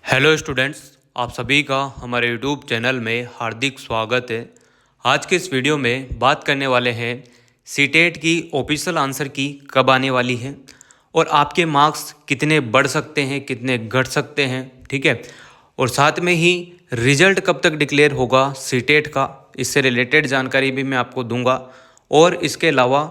Hello students, आप सभी का हमारे यूट्यूब चैनल में हार्दिक स्वागत है। आज के इस वीडियो में बात करने वाले हैं सीटेट की ऑफिशियल आंसर की कब आने वाली है और आपके मार्क्स कितने बढ़ सकते हैं, कितने घट सकते हैं, ठीक है। और साथ में ही रिजल्ट कब तक डिक्लेयर होगा सीटेट का, इससे रिलेटेड जानकारी भी मैं आपको दूंगा। और इसके अलावा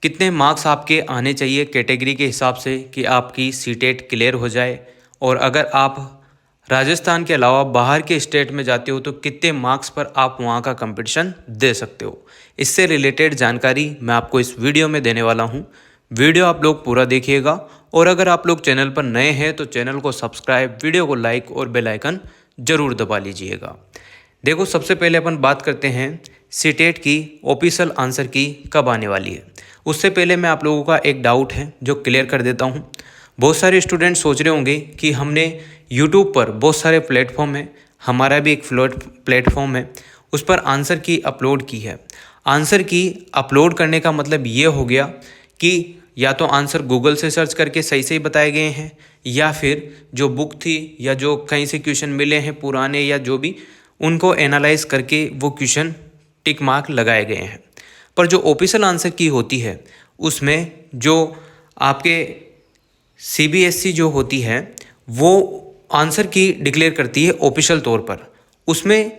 कितने मार्क्स आपके आने चाहिए कैटेगरी के हिसाब से कि आपकी सीटेट क्लियर हो जाए। और अगर आप राजस्थान के अलावा बाहर के स्टेट में जाते हो तो कितने मार्क्स पर आप वहाँ का कंपटीशन दे सकते हो, इससे रिलेटेड जानकारी मैं आपको इस वीडियो में देने वाला हूँ। वीडियो आप लोग पूरा देखिएगा और अगर आप लोग चैनल पर नए हैं तो चैनल को सब्सक्राइब, वीडियो को लाइक और बेल आइकन जरूर दबा लीजिएगा। देखो, सबसे पहले अपन बात करते हैं सीटेट की ऑफिशियल आंसर की कब आने वाली है। उससे पहले मैं आप लोगों का एक डाउट है जो क्लियर कर देता हूँ। बहुत सारे स्टूडेंट सोच रहे होंगे कि हमने यूट्यूब पर बहुत सारे प्लेटफॉर्म है, हमारा भी एक प्लेटफॉर्म है, उस पर आंसर की अपलोड की है। आंसर की अपलोड करने का मतलब ये हो गया कि या तो आंसर गूगल से सर्च करके सही सही बताए गए हैं या फिर जो बुक थी या जो कहीं से क्वेश्चन मिले हैं पुराने या जो भी, उनको एनालाइज करके वो क्वेश्चन टिक मार्क लगाए गए हैं। पर जो ऑफिशियल आंसर की होती है उसमें जो आपके सीबीएसई जो होती है वो आंसर की डिक्लेयर करती है ऑफिशियल तौर पर। उसमें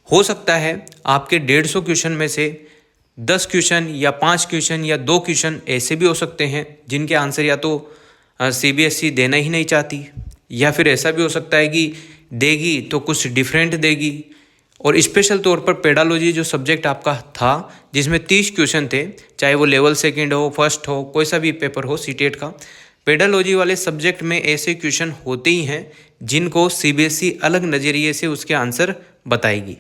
हो सकता है आपके 150 क्वेश्चन में से 10 क्वेश्चन या 5 क्वेश्चन या 2 क्वेश्चन ऐसे भी हो सकते हैं जिनके आंसर या तो सीबीएसई देना ही नहीं चाहती, या फिर ऐसा भी हो सकता है कि देगी तो कुछ डिफरेंट देगी। और स्पेशल तौर पर पेडालॉजी जो सब्जेक्ट आपका था जिसमें 30 क्वेश्चन थे, चाहे वो लेवल सेकंड हो, फर्स्ट हो, कोई सा भी पेपर हो सीटेट का, पेडालॉजी वाले सब्जेक्ट में ऐसे क्वेश्चन होते ही हैं जिनको सीबीएसई अलग नज़रिए से उसके आंसर बताएगी।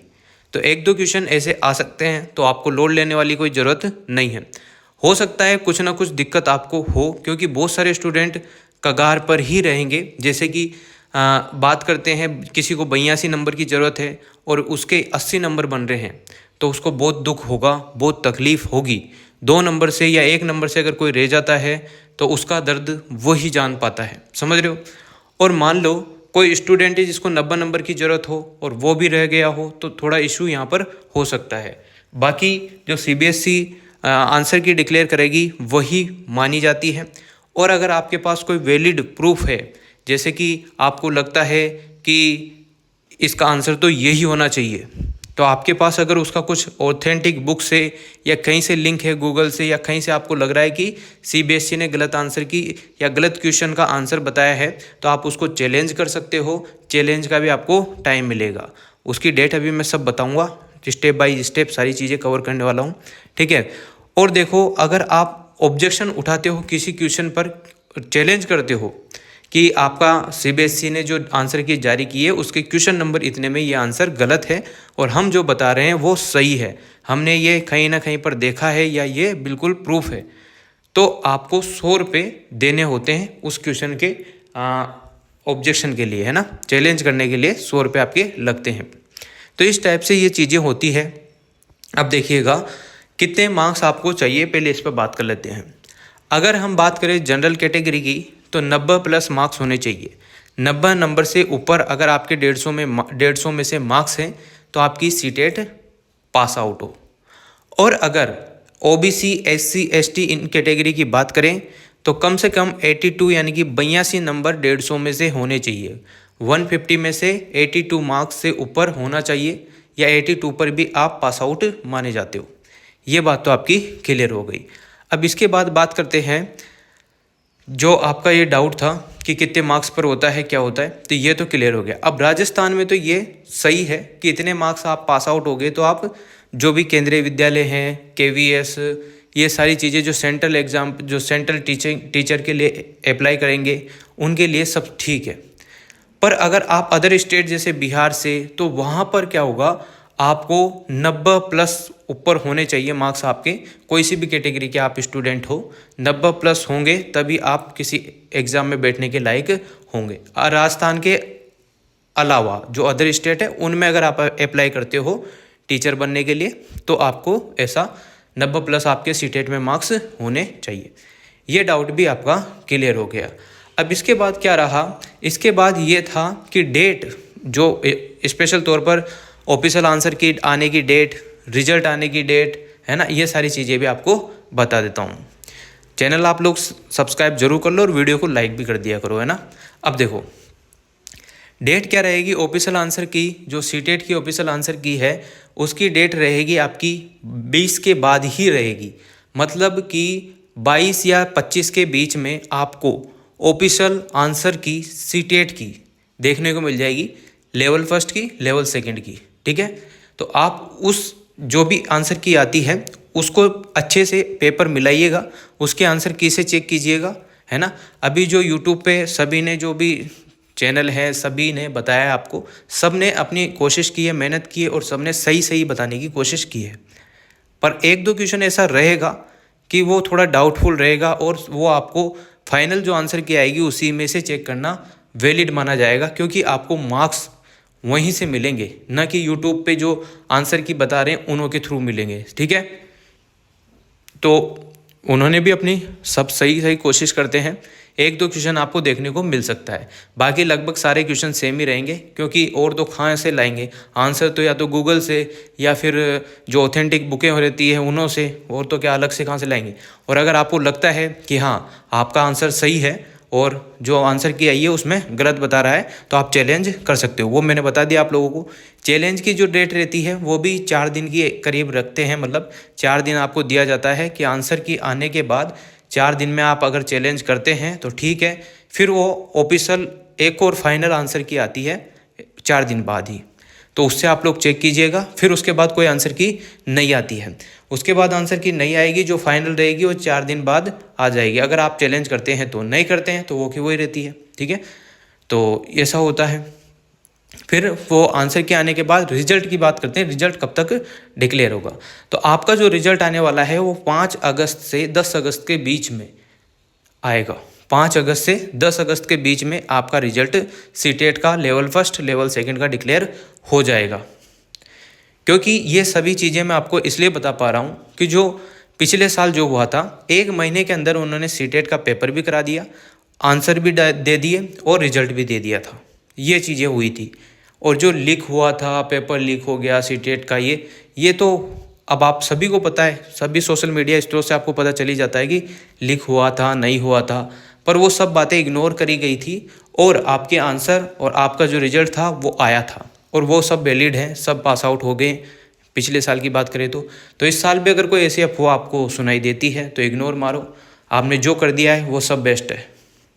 तो 1-2 क्वेश्चन ऐसे आ सकते हैं, तो आपको लोड लेने वाली कोई ज़रूरत नहीं है। हो सकता है कुछ ना कुछ दिक्कत आपको हो क्योंकि बहुत सारे स्टूडेंट कगार पर ही रहेंगे। जैसे कि बात करते हैं, किसी को 82 नंबर की ज़रूरत है और उसके 80 नंबर बन रहे हैं तो उसको बहुत दुख होगा, बहुत तकलीफ़ होगी। 2 नंबर से या 1 नंबर से अगर कोई रह जाता है तो उसका दर्द वो ही जान पाता है, समझ रहे हो। और मान लो कोई स्टूडेंट है जिसको 90 नंबर की ज़रूरत हो और वो भी रह गया हो तो थोड़ा इशू यहाँ पर हो सकता है। बाकी जो सीबीएसई आंसर की डिक्लेयर करेगी वही मानी जाती है। और अगर आपके पास कोई वैलिड प्रूफ है, जैसे कि आपको लगता है कि इसका आंसर तो यही होना चाहिए, तो आपके पास अगर उसका कुछ ऑथेंटिक बुक से या कहीं से लिंक है गूगल से या कहीं से आपको लग रहा है कि सीबीएसई ने गलत आंसर की या गलत क्वेश्चन का आंसर बताया है, तो आप उसको चैलेंज कर सकते हो। चैलेंज का भी आपको टाइम मिलेगा, उसकी डेट अभी मैं सब बताऊंगा, स्टेप बाय स्टेप सारी चीज़ें कवर करने वाला हूँ, ठीक है। और देखो, अगर आप ऑब्जेक्शन उठाते हो किसी क्वेश्चन पर, चैलेंज करते हो कि आपका सीबीएसई ने जो आंसर की जारी की है उसके क्वेश्चन नंबर इतने में ये आंसर गलत है और हम जो बता रहे हैं वो सही है, हमने ये कहीं ना कहीं पर देखा है या ये बिल्कुल प्रूफ है, तो आपको 100 रुपये देने होते हैं उस क्वेश्चन के ऑब्जेक्शन के लिए, है ना। चैलेंज करने के लिए 100 रुपये आपके लगते हैं। तो इस टाइप से ये चीज़ें होती है। अब देखिएगा कितने मार्क्स आपको चाहिए, पहले इस पर बात कर लेते हैं। अगर हम बात करें जनरल कैटेगरी की तो 90 प्लस मार्क्स होने चाहिए। 90 नंबर से ऊपर अगर आपके 150 में से मार्क्स हैं तो आपकी सीटेट पास आउट हो। और अगर ओबीसी, एससी, एसटी इन कैटेगरी की बात करें तो कम से कम 82 यानी कि 82 नंबर 150 में से होने चाहिए। 150 में से 82 मार्क्स से ऊपर होना चाहिए या 82 पर भी आप पास आउट माने जाते हो। ये बात तो आपकी क्लियर हो गई। अब इसके बाद बात करते हैं, जो आपका ये डाउट था कि कितने मार्क्स पर होता है क्या होता है, तो ये तो क्लियर हो गया। अब राजस्थान में तो ये सही है कि इतने मार्क्स आप पास आउट हो गए तो आप जो भी केंद्रीय विद्यालय हैं, केवीएस, ये सारी चीज़ें जो सेंट्रल एग्जाम, जो सेंट्रल टीचर के लिए अप्लाई करेंगे उनके लिए सब ठीक है। पर अगर आप अदर स्टेट जैसे बिहार से, तो वहाँ पर क्या होगा, आपको 90 प्लस ऊपर होने चाहिए मार्क्स आपके, कोई सी भी कैटेगरी के आप स्टूडेंट हो, 90 प्लस होंगे तभी आप किसी एग्ज़ाम में बैठने के लायक होंगे। राजस्थान के अलावा जो अदर स्टेट है उनमें अगर आप अप्लाई करते हो टीचर बनने के लिए तो आपको ऐसा 90 प्लस आपके सीटेट में मार्क्स होने चाहिए। ये डाउट भी आपका क्लियर हो गया। अब इसके बाद क्या रहा, इसके बाद ये था कि डेट जो स्पेशल तौर पर ऑफिशियल आंसर की आने की डेट, रिजल्ट आने की डेट है ना, ये सारी चीज़ें भी आपको बता देता हूँ। चैनल आप लोग सब्सक्राइब जरूर कर लो और वीडियो को लाइक भी कर दिया करो, है ना। अब देखो डेट क्या रहेगी ऑफिशियल आंसर की, जो सीटेट की ऑफिशियल आंसर की है उसकी डेट रहेगी आपकी 20 के बाद ही रहेगी। मतलब कि 22 या 25 के बीच में आपको ऑफिशियल आंसर की सीटेट की देखने को मिल जाएगी, लेवल फर्स्ट की, लेवल सेकंड की, ठीक है। तो आप उस जो भी आंसर की आती है उसको अच्छे से पेपर मिलाइएगा, उसके आंसर की से चेक कीजिएगा, है ना। अभी जो यूट्यूब पे सभी ने जो भी चैनल है सभी ने बताया आपको, सब ने अपनी कोशिश की है, मेहनत की है और सब ने सही सही बताने की कोशिश की है। पर एक दो क्वेश्चन ऐसा रहेगा कि वो थोड़ा डाउटफुल रहेगा और वो आपको फाइनल जो आंसर की आएगी उसी में से चेक करना वैलिड माना जाएगा, क्योंकि आपको मार्क्स वहीं से मिलेंगे, ना कि यूट्यूब पे जो आंसर की बता रहे हैं उन्हों के थ्रू मिलेंगे, ठीक है। तो उन्होंने भी अपनी सब सही सही कोशिश करते हैं, एक दो क्वेश्चन आपको देखने को मिल सकता है, बाकी लगभग सारे क्वेश्चन सेम ही रहेंगे, क्योंकि और तो कहाँ से लाएंगे आंसर, तो या तो गूगल से या फिर जो ऑथेंटिक बुकें हो रहती है उन्हों से, और तो क्या अलग से कहाँ से लाएंगे। और अगर आपको लगता है कि हाँ आपका आंसर सही है और जो आंसर की आई है उसमें गलत बता रहा है, तो आप चैलेंज कर सकते हो। वो मैंने बता दिया आप लोगों को। चैलेंज की जो डेट रहती है वो भी 4 दिन के करीब रखते हैं, मतलब 4 दिन आपको दिया जाता है कि आंसर की आने के बाद 4 दिन में आप अगर चैलेंज करते हैं तो ठीक है, फिर वो ऑफिशियल एक और फाइनल आंसर की आती है 4 दिन बाद ही, तो उससे आप लोग चेक कीजिएगा। फिर उसके बाद कोई आंसर की नहीं आती है, उसके बाद आंसर की नहीं आएगी, जो फाइनल रहेगी वो 4 दिन बाद आ जाएगी। अगर आप चैलेंज करते हैं तो, नहीं करते हैं तो वो की वही रहती है, ठीक है। तो ऐसा होता है। फिर वो आंसर के आने के बाद रिजल्ट की बात करते हैं, रिजल्ट कब तक डिक्लेयर होगा। तो आपका जो रिजल्ट आने वाला है वो 5 अगस्त से 10 अगस्त के बीच में आएगा। 5 अगस्त से 10 अगस्त के बीच में आपका रिजल्ट सीटेट का लेवल फर्स्ट, लेवल सेकंड का डिक्लेयर हो जाएगा। क्योंकि ये सभी चीज़ें मैं आपको इसलिए बता पा रहा हूँ कि जो पिछले साल जो हुआ था, 1 महीने के अंदर उन्होंने सीटेट का पेपर भी करा दिया, आंसर भी दे दिए और रिजल्ट भी दे दिया था, ये चीज़ें हुई थी। और जो लीक हुआ था, पेपर लीक हो गया सीटेट का, ये तो अब आप सभी को पता है, सभी सोशल मीडिया स्टोर से आपको पता चली जाता है कि लीक हुआ था, नहीं हुआ था, पर वो सब बातें इग्नोर करी गई थी और आपके आंसर और आपका जो रिजल्ट था वो आया था और वो सब वैलिड हैं, सब पास आउट हो गए। पिछले साल की बात करें तो इस साल भी अगर कोई ऐसी अफवाह आपको सुनाई देती है तो इग्नोर मारो, आपने जो कर दिया है वो सब बेस्ट है,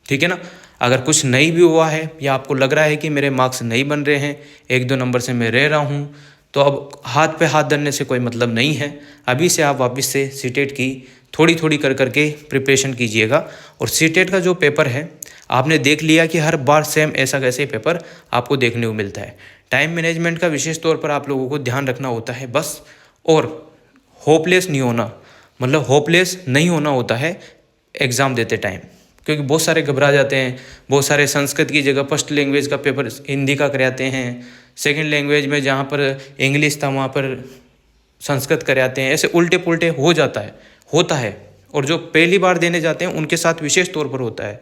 ठीक है ना। अगर कुछ नहीं भी हुआ है या आपको लग रहा है कि मेरे मार्क्स नहीं बन रहे हैं, 1-2 नंबर से मैं रह रहा हूँ, तो अब हाथ पे हाथ धरने से कोई मतलब नहीं है। अभी से आप वापस से सीटेट की थोड़ी थोड़ी कर करके प्रिपरेशन कीजिएगा। और सीटेट का जो पेपर है आपने देख लिया कि हर बार सेम ऐसा कैसे पेपर आपको देखने को मिलता है। टाइम मैनेजमेंट का विशेष तौर पर आप लोगों को ध्यान रखना होता है बस, और होपलेस नहीं होना, मतलब होपलेस नहीं होना होता है एग्ज़ाम देते टाइम, क्योंकि बहुत सारे घबरा जाते हैं, बहुत सारे संस्कृत की जगह फर्स्ट लैंग्वेज का पेपर हिंदी का कराते हैं, सेकंड लैंग्वेज में जहाँ पर इंग्लिश था वहाँ पर संस्कृत कराते हैं, ऐसे उल्टे पुल्टे होता है। और जो पहली बार देने जाते हैं उनके साथ विशेष तौर पर होता है।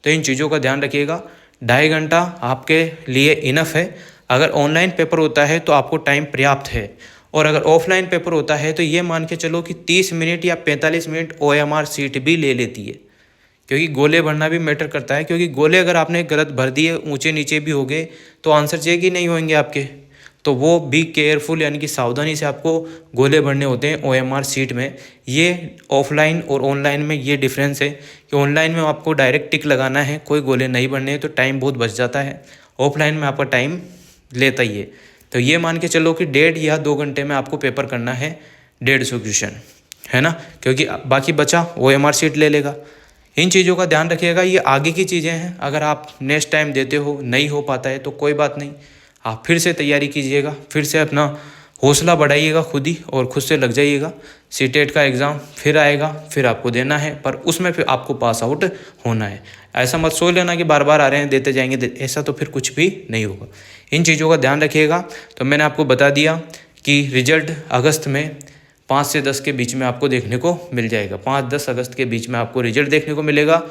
तो इन चीज़ों का ध्यान रखिएगा। 2.5 घंटा आपके लिए इनफ है। अगर ऑनलाइन पेपर होता है तो आपको टाइम पर्याप्त है, और अगर ऑफलाइन पेपर होता है तो ये मान के चलो कि 30 मिनट या 45 मिनट OMR सीट भी ले लेती है, क्योंकि गोले भरना भी मैटर करता है। क्योंकि गोले अगर आपने गलत भर दिए, ऊंचे नीचे भी हो गए, तो आंसर चेक ही नहीं होंगे आपके। तो वो भी केयरफुल, यानी कि सावधानी से आपको गोले भरने होते हैं OMR सीट में। ये ऑफलाइन और ऑनलाइन में ये डिफरेंस है कि ऑनलाइन में आपको डायरेक्ट टिक लगाना है, कोई गोले नहीं भरने हैं, तो टाइम बहुत बच जाता है। ऑफलाइन में आपका टाइम लेता ही है। तो ये मान के चलो कि 1.5 या 2 घंटे में आपको पेपर करना है 150 क्वेश्चन, है ना, क्योंकि बाकी बचा OMR सीट ले लेगा। इन चीज़ों का ध्यान रखिएगा, ये आगे की चीज़ें हैं। अगर आप नेक्स्ट टाइम देते हो, नहीं हो पाता है तो कोई बात नहीं, आप फिर से तैयारी कीजिएगा, फिर से अपना हौसला बढ़ाइएगा खुद ही, और खुद से लग जाइएगा। सीटेट का एग्ज़ाम फिर आएगा, फिर आपको देना है, पर उसमें फिर आपको पास आउट होना है। ऐसा मत सोच लेना कि बार बार आ रहे हैं देते जाएंगे, ऐसा तो फिर कुछ भी नहीं होगा। इन चीज़ों का ध्यान रखिएगा। तो मैंने आपको बता दिया कि रिजल्ट अगस्त में 5 से 10 के बीच में आपको देखने को मिल जाएगा। 5-10 अगस्त के बीच में आपको रिजल्ट देखने को मिलेगा।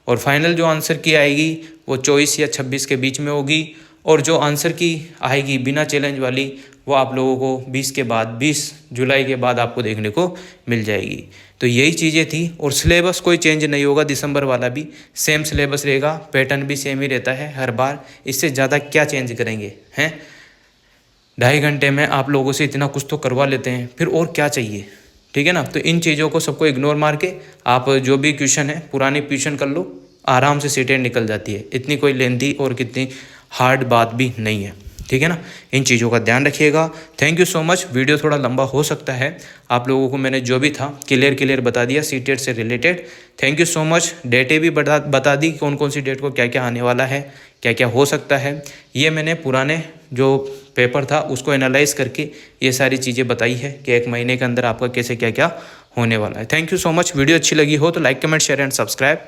और फाइनल जो आंसर की आएगी वो 24 या 26 के बीच में होगी। और जो आंसर की आएगी बिना चैलेंज वाली वो आप लोगों को 20 के बाद 20 जुलाई के बाद आपको देखने को मिल जाएगी। तो यही चीज़ें थी। और सिलेबस कोई चेंज नहीं होगा, दिसंबर वाला भी सेम सिलेबस रहेगा, पैटर्न भी सेम ही रहता है हर बार। इससे ज़्यादा क्या चेंज करेंगे हैं। 2.5 घंटे में आप लोगों से इतना कुछ तो करवा लेते हैं, फिर और क्या चाहिए, ठीक है ना। तो इन चीज़ों को सबको इग्नोर मार के आप जो भी क्वेश्चन है पुरानी क्वेश्चन कर लो, आराम से सीटें निकल जाती है। इतनी कोई लेंथी और कितनी हार्ड बात भी नहीं है, ठीक है ना। इन चीज़ों का ध्यान रखिएगा। Thank you so much. Video थोड़ा लंबा हो सकता है, आप लोगों को मैंने जो भी था क्लियर बता दिया सीटेट से related. Thank you so much. डेटें भी बता दी कौन कौन सी डेट को क्या क्या आने वाला है, क्या क्या हो सकता है। ये मैंने पुराने जो पेपर था उसको एनालाइज करके ये सारी चीज़ें बताई है कि 1 महीने के अंदर आपका कैसे क्या क्या होने वाला है। Thank you so much. Video अच्छी लगी हो तो like comment share and subscribe.